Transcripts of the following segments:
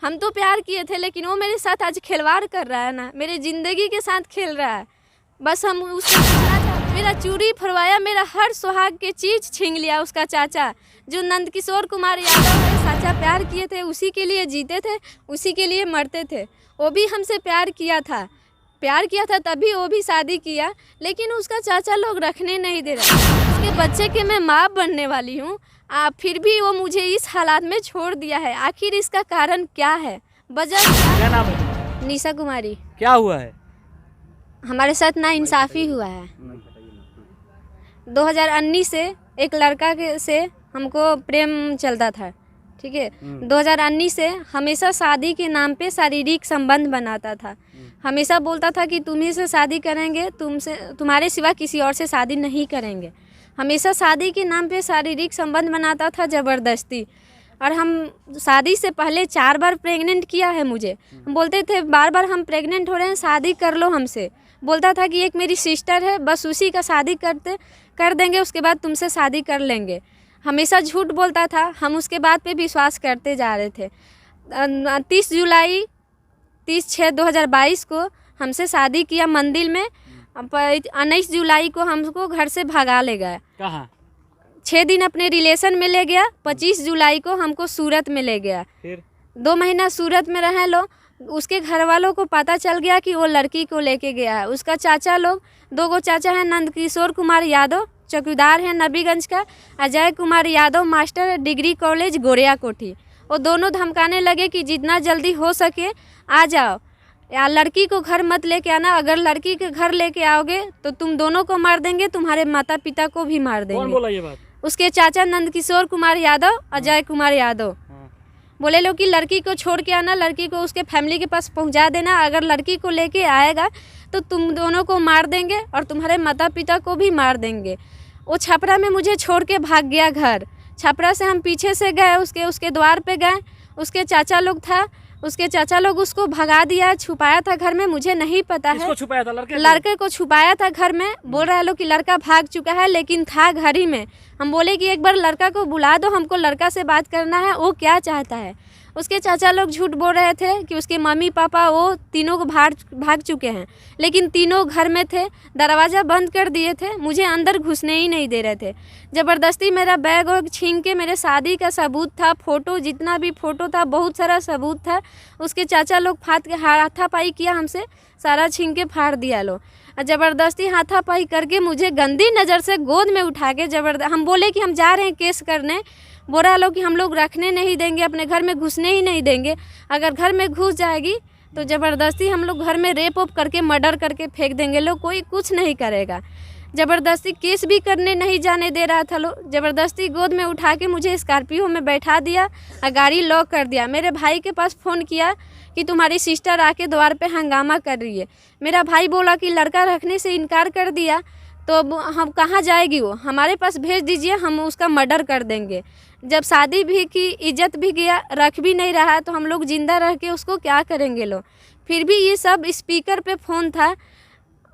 हम तो प्यार किए थे, लेकिन वो मेरे साथ आज खिलवाड़ कर रहा है ना, मेरे ज़िंदगी के साथ खेल रहा है। बस हम उसको मेरा चूड़ी फरवाया, मेरा हर सुहाग के चीज़ छीन लिया उसका चाचा। जो नंदकिशोर कुमार यादव मेरे साचा प्यार किए थे, उसी के लिए जीते थे, उसी के लिए मरते थे। वो भी हमसे प्यार किया था तभी वो भी शादी किया, लेकिन उसका चाचा लोग रखने नहीं दे रहे। उसके बच्चे के मैं माँ बनने वाली हूँ, फिर भी वो मुझे इस हालात में छोड़ दिया है। आखिर इसका कारण क्या है, वजह क्या नाम है? निशा कुमारी। क्या हुआ है? हमारे साथ नाइंसाफ़ी हुआ है। 2019 से एक लड़का से हमको प्रेम चलता था, ठीक है। 2019 से हमेशा शादी के नाम पे शारीरिक संबंध बनाता था। हमेशा बोलता था कि तुम्ही से शादी करेंगे, तुम्हारे सिवा किसी और से शादी नहीं करेंगे। हमेशा शादी के नाम पे शारीरिक संबंध बनाता था ज़बरदस्ती। और हम शादी से पहले 4 बार प्रेग्नेंट किया है मुझे। हम बोलते थे बार बार हम प्रेग्नेंट हो रहे हैं, शादी कर लो हमसे। बोलता था कि एक मेरी सिस्टर है, बस उसी का शादी कर देंगे, उसके बाद तुमसे शादी कर लेंगे। हमेशा झूठ बोलता था, हम उसके बात पे विश्वास करते जा रहे थे। 30/6/2022 को हमसे शादी किया मंदिर में। 19 जुलाई को हमको घर से भगा ले गया। कहाँ? 6 दिन अपने रिलेशन में ले गया। 25 जुलाई को हमको सूरत में ले गया। फिर 2 महीना सूरत में रहे लोग। उसके घर वालों को पता चल गया कि वो लड़की को लेके गया है। उसका चाचा लोग, 2 गो चाचा हैं, नंदकिशोर कुमार यादव चौकीदार है नबीगंज का, Ajay Kumar Yadav master degree college Goriya Kothi. वो दोनों धमकाने लगे कि जितना जल्दी हो सके आ जाओ, या लड़की को घर मत लेके आना। अगर लड़की के घर लेके आओगे तो तुम दोनों को मार देंगे, तुम्हारे माता पिता को भी मार देंगे। कौन बोला ये बात? उसके चाचा नंदकिशोर कुमार यादव, अजय कुमार यादव। बोले लो कि लड़की को छोड़ के आना, लड़की को उसके फैमिली के पास पहुंचा देना। अगर लड़की को लेके आएगा तो तुम दोनों को मार देंगे और तुम्हारे माता पिता को भी मार देंगे। वो छपरा में मुझे छोड़ के भाग गया घर। छपरा से हम पीछे से गए, उसके द्वार पे गए। उसके चाचा लोग था, उसके चाचा लोग उसको भगा दिया, छुपाया था घर में, मुझे नहीं पता है। किसको छुपाया था? लड़के को छुपाया था घर में। बोल रहा है लोग कि लड़का भाग चुका है, लेकिन था घर ही में। हम बोले कि एक बार लड़का को बुला दो, हमको लड़का से बात करना है, वो क्या चाहता है। उसके चाचा लोग झूठ बोल रहे थे कि उसके मम्मी पापा वो तीनों को भाग चुके हैं, लेकिन तीनों घर में थे, दरवाज़ा बंद कर दिए थे, मुझे अंदर घुसने ही नहीं दे रहे थे। ज़बरदस्ती मेरा बैग वैग छीन के, मेरे शादी का सबूत था, फ़ोटो, जितना भी फ़ोटो था, बहुत सारा सबूत था। उसके चाचा लोग फाड़ के हाथापाई किया हमसे, सारा छीन के फाड़ दिया लो। ज़बरदस्ती हाथापाई करके मुझे गंदी नज़र से गोद में उठा के हम बोले कि हम जा रहे हैं केस करने। बोला लो कि हम लोग रखने नहीं देंगे, अपने घर में घुसने ही नहीं देंगे। अगर घर में घुस जाएगी तो ज़बरदस्ती हम लोग घर में रेप वोप करके मर्डर करके फेंक देंगे लोग, कोई कुछ नहीं करेगा। ज़बरदस्ती केस भी करने नहीं जाने दे रहा था लोग। ज़बरदस्ती गोद में उठा के मुझे स्कॉर्पियो में बैठा दिया और गाड़ी लॉक कर दिया। मेरे भाई के पास फ़ोन किया कि तुम्हारी सिस्टर आके द्वार पे हंगामा कर रही है। मेरा भाई बोला कि लड़का रखने से इनकार कर दिया तो हम कहाँ जाएगी, वो हमारे पास भेज दीजिए, हम उसका मर्डर कर देंगे। जब शादी भी की, इज्जत भी गया, रख भी नहीं रहा तो हम लोग जिंदा रह के उसको क्या करेंगे लोग। फिर भी ये सब स्पीकर पे फ़ोन था,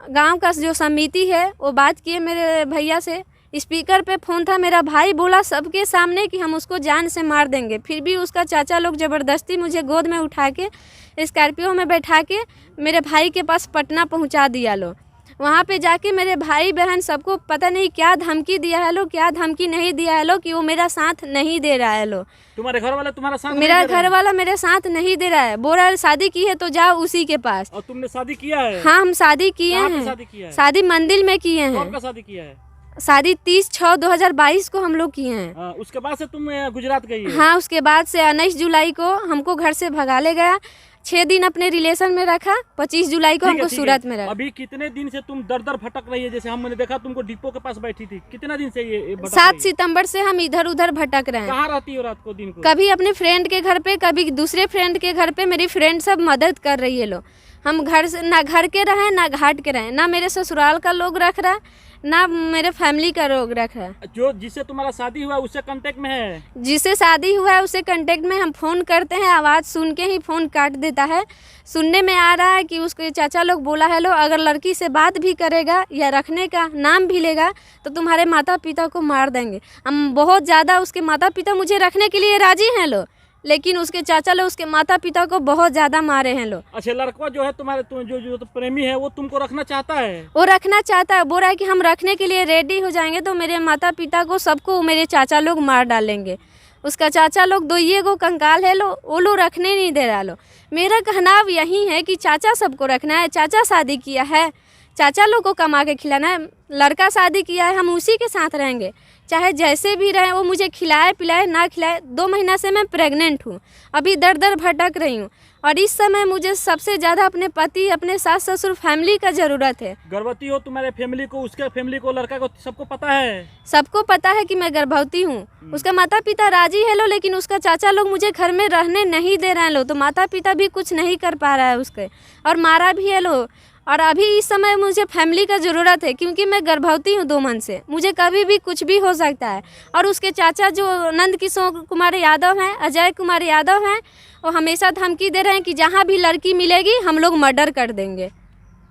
गांव का जो समिति है वो बात किए मेरे भैया से, स्पीकर पे फ़ोन था। मेरा भाई बोला सबके सामने कि हम उसको जान से मार देंगे। फिर भी उसका चाचा लोग ज़बरदस्ती मुझे गोद में उठा के स्कॉर्पियो में बैठा के मेरे भाई के पास पटना पहुंचा दिया लो। वहाँ पे जाके मेरे भाई बहन सबको पता नहीं क्या धमकी दिया है लो, क्या धमकी नहीं दिया है लो, कि वो मेरा साथ नहीं दे रहा है लो। तुम्हारे घर वाला तुम्हारा साथ? मेरा घर वाला मेरे साथ नहीं दे रहा है, बोल रहा है शादी की है तो जाओ उसी के पास। और तुमने शादी किया है? हाँ, हम शादी किए हैं। शादी मंदिर में किए हैं। कौन का शादी किया है? शादी 30/6/2022 को हम लोग किए हैं। उसके बाद से तुम गुजरात गई है? हाँ, उसके बाद से 19 जुलाई को हमको घर से भगा ले गया। 6 दिन अपने रिलेशन में रखा, 25 जुलाई को हमको सूरत में रखा। अभी कितने दिन से तुम दर दर भटक रही है? जैसे हमने देखा तुमको डिपो के पास बैठी थी, कितना दिन से ये 7 सितंबर से हम इधर उधर भटक रहे हैं। कहाँ रहती हो रात को, दिन को? कभी अपने फ्रेंड के घर पे, कभी दूसरे फ्रेंड के घर पे। मेरी फ्रेंड सब मदद कर रही है लोग। हम घर से ना घर के रहें ना घाट के रहें, ना मेरे ससुराल का लोग रख रहा ना मेरे फैमिली का लोग रख रहा है। जो जिससे तुम्हारा शादी हुआ उससे कांटेक्ट में है? जिससे शादी हुआ है उससे कांटेक्ट में। हम फ़ोन करते हैं, आवाज़ सुन के ही फ़ोन काट देता है। सुनने में आ रहा है कि उसके चाचा लोग बोला है लो, अगर लड़की से बात भी करेगा या रखने का नाम भी लेगा तो तुम्हारे माता पिता को मार देंगे। हम बहुत ज़्यादा, उसके माता पिता मुझे रखने के लिए राज़ी हैं लो, लेकिन उसके चाचा लोग उसके माता पिता को बहुत ज़्यादा मारे हैं लोग। अच्छा, लड़का जो है तुम्हारे जो प्रेमी है वो तुमको रखना चाहता है? वो रखना चाहता है, बोल रहा है कि हम रखने के लिए रेडी हो जाएंगे तो मेरे माता पिता को सबको मेरे चाचा लोग मार डालेंगे। उसका चाचा लोग दो ये गो कंकाल है लो, वो लोग रखने नहीं दे रहा लो। मेरा कहना अब यही है कि चाचा सबको रखना है, चाचा शादी किया है, चाचा लोग को कमा के खिलाना है। लड़का शादी किया है, हम उसी के साथ रहेंगे, चाहे जैसे भी रहे, वो मुझे खिलाए पिलाए ना खिलाए। 2 महीना से मैं प्रेग्नेंट हूँ, अभी दर दर भटक रही हूँ और इस समय मुझे सबसे ज़्यादा अपने पति, अपने सास ससुर, फैमिली का ज़रूरत है। गर्भवती हो, तुम्हारे फैमिली को, उसके फैमिली को, लड़का को सबको पता है? सबको पता है कि मैं गर्भवती हूँ। उसका माता पिता राजी है लो, लेकिन उसका चाचा लोग मुझे घर में रहने नहीं दे रहे हैं लो, तो माता पिता भी कुछ नहीं कर पा रहा है उसके, और मारा भी है लो। और अभी इस समय मुझे फैमिली का ज़रूरत है क्योंकि मैं गर्भवती हूँ 2 मंथ से, मुझे कभी भी कुछ भी हो सकता है। और उसके चाचा जो नंद किशोर कुमार यादव हैं, अजय कुमार यादव हैं, वो हमेशा धमकी दे रहे हैं कि जहाँ भी लड़की मिलेगी हम लोग मर्डर कर देंगे।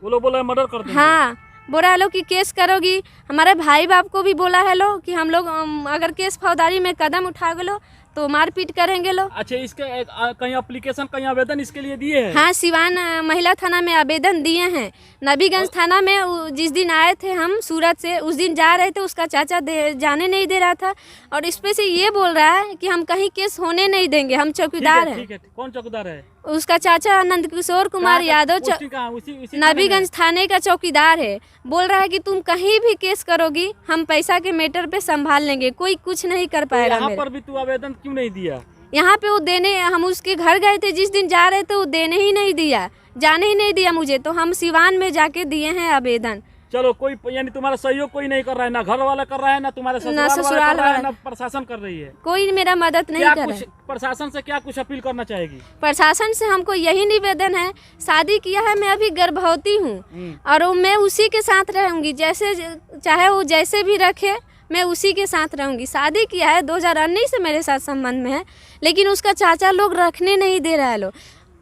वो लोग बोला मर्डर कर देंगे? हाँ, बोला है लो कि केस करोगी। हमारे भाई बाप को भी बोला है लो कि हम लोग अगर केस फौजदारी में कदम उठा लो तो मारपीट करेंगे लोग। अच्छा, इसके कहीं एप्लीकेशन, कहीं आवेदन इसके लिए दिए हैं? हाँ, सिवान महिला थाना में आवेदन दिए हैं। नबीगंज थाना में जिस दिन आए थे हम सूरत से, उस दिन जा रहे थे, उसका चाचा जाने नहीं दे रहा था और इस पे से ये बोल रहा है कि हम कहीं केस होने नहीं देंगे, हम चौकीदार हैं। ठीक है, कौन चौकीदार है? उसका चाचा नंद किशोर कुमार यादव नबीगंज थाने का चौकीदार है। बोल रहा है कि तुम कहीं भी केस करोगी हम पैसा के मैटर पे संभाल लेंगे, कोई कुछ नहीं कर पाएगा। यहाँ पर भी तू आवेदन क्यों नहीं दिया? यहाँ पे वो देने, हम उसके घर गए थे जिस दिन जा रहे थे, वो देने ही नहीं दिया, जाने ही नहीं दिया मुझे, तो हम सिवान में जाके दिए हैं आवेदन। चलो, कोई यानी तुम्हारा सहयोग कोई नहीं कर रहा है, ना घर वाला कर रहा है, ना तुम्हारे ससुराल वाला, ना प्रशासन कर रही है, कोई मेरा मदद नहीं कर रहा है। प्रशासन से क्या कुछ अपील करना चाहेगी? प्रशासन से हमको यही निवेदन है, शादी किया है, मैं अभी गर्भवती हूँ और मैं उसी के साथ रहूँगी, जैसे चाहे वो जैसे भी रखे मैं उसी के साथ रहूँगी। शादी किया है, 2019 से मेरे साथ संबंध में है, लेकिन उसका चाचा लोग रखने नहीं दे रहा है लो,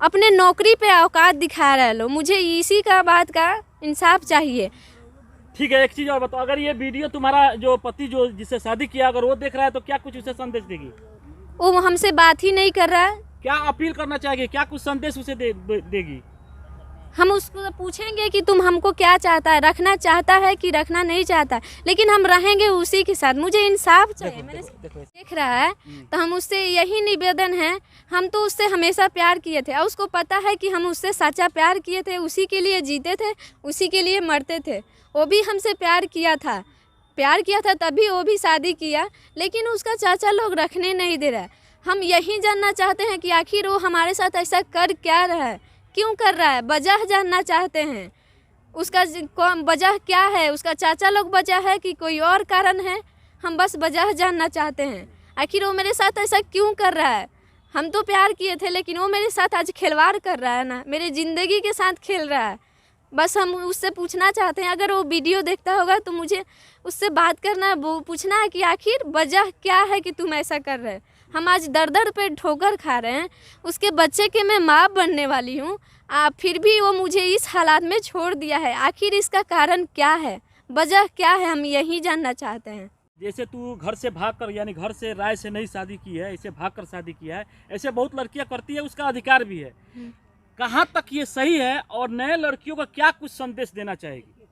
अपने नौकरी पे औकात दिखा रहा है लो। मुझे इसी का बात का इंसाफ चाहिए। ठीक है, एक चीज और बताओ, अगर ये वीडियो तुम्हारा जो पति जो जिससे शादी किया अगर वो देख रहा है तो क्या कुछ उसे संदेश देगी? वो हमसे बात ही नहीं कर रहा है। क्या अपील करना चाहेगी, क्या कुछ संदेश उसे देगी? हम उसको पूछेंगे कि तुम हमको क्या चाहता है, रखना चाहता है कि रखना नहीं चाहता है, लेकिन हम रहेंगे उसी के साथ। मुझे इंसाफ चाहिए। मैंने देख रहा है तो हम उससे यही निवेदन है, हम तो उससे हमेशा प्यार किए थे और उसको पता है कि हम उससे सच्चा प्यार किए थे, उसी के लिए जीते थे, उसी के लिए मरते थे। वो भी हमसे प्यार किया था तभी वो भी शादी किया, लेकिन उसका चाचा लोग रखने नहीं दे रहा है। हम यही जानना चाहते हैं कि आखिर वो हमारे साथ ऐसा कर क्या रहा है, क्यों कर रहा है, वजह जानना चाहते हैं। उसका वजह क्या है, उसका चाचा लोग वजह है कि कोई और कारण है, हम बस वजह जानना चाहते हैं। आखिर वो मेरे साथ ऐसा क्यों कर रहा है। हम तो प्यार किए थे, लेकिन वो मेरे साथ आज खिलवाड़ कर रहा है ना, मेरे ज़िंदगी के साथ खेल रहा है। बस हम उससे पूछना चाहते हैं, अगर वो वीडियो देखता होगा तो मुझे उससे बात करना है, वो पूछना है कि आखिर वजह क्या है कि तुम ऐसा कर रहे हो। हम आज दर दर पे ठोकर खा रहे हैं, उसके बच्चे के मैं माँ बनने वाली हूँ, फिर भी वो मुझे इस हालात में छोड़ दिया है। आखिर इसका कारण क्या है, वजह क्या है, हम यही जानना चाहते हैं। जैसे तू घर से भागकर, यानी घर से राय से नहीं शादी की है, ऐसे भागकर शादी किया है, ऐसे बहुत लड़कियां करती है, उसका अधिकार भी है। कहाँ तक ये सही है और नए लड़कियों का क्या कुछ संदेश देना चाहेगी?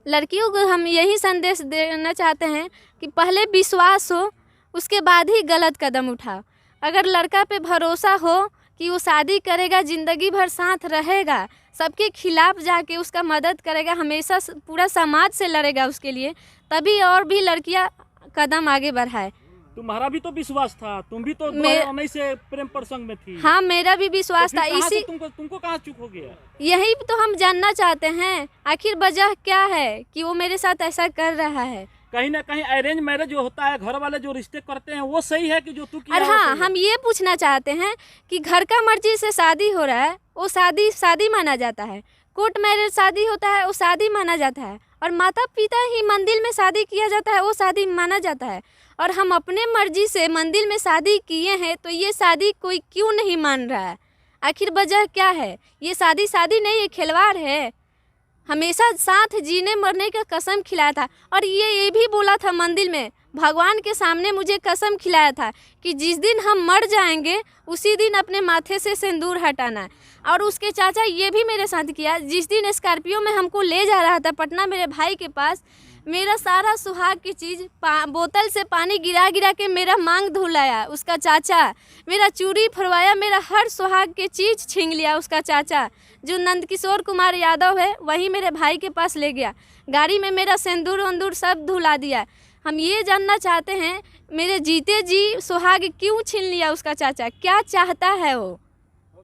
लड़कियों को हम यही संदेश देना चाहते हैं कि पहले विश्वास हो, उसके बाद ही गलत कदम उठाओ। अगर लड़का पे भरोसा हो कि वो शादी करेगा, ज़िंदगी भर साथ रहेगा, सबके खिलाफ जाके उसका मदद करेगा, हमेशा पूरा समाज से लड़ेगा उसके लिए, तभी और भी लड़कियां कदम आगे बढ़ाए। तुम्हारा भी तो विश्वास था, तुम भी तो 2019 से प्रेम प्रसंग में थी। हाँ, मेरा भी विश्वास था। इसी तुमको कहाँ चूक हो गया? यही तो हम जानना चाहते हैं, आखिर वजह क्या है कि वो मेरे साथ ऐसा कर रहा है। कहीं ना कहीं अरेंज मैरिज जो होता है, घर वाले जो रिश्ते करते हैं, वो सही है कि जो तू किया? और हाँ, हम ये पूछना चाहते हैं कि घर का मर्जी से शादी हो रहा है, वो शादी माना जाता है। कोर्ट मैरिज शादी होता है, वो शादी माना जाता है। और माता पिता ही मंदिर में शादी किया जाता है, वो शादी माना जाता है। और हम अपने मर्जी से मंदिर में शादी किए हैं, तो ये शादी कोई क्यों नहीं मान रहा है? आखिर वजह क्या है? ये शादी नहीं, ये खिलवाड़ है। हमेशा साथ जीने मरने का कसम खिलाया था। और ये भी बोला था मंदिर में, भगवान के सामने मुझे कसम खिलाया था कि जिस दिन हम मर जाएंगे उसी दिन अपने माथे से सिंदूर हटाना है। और उसके चाचा ये भी मेरे साथ किया, जिस दिन स्कॉर्पियो में हमको ले जा रहा था पटना मेरे भाई के पास, मेरा सारा सुहाग की चीज़ बोतल से पानी गिरा गिरा के मेरा मांग धुलाया उसका चाचा, मेरा चूड़ी फरवाया, मेरा हर सुहाग की चीज़ छीन लिया उसका चाचा। जो नंदकिशोर कुमार यादव है वही मेरे भाई के पास ले गया, गाड़ी में मेरा सिंदूर वंदूर सब धुला दिया। हम ये जानना चाहते हैं मेरे जीते जी सुहाग क्यों छीन लिया उसका चाचा, क्या चाहता है वो।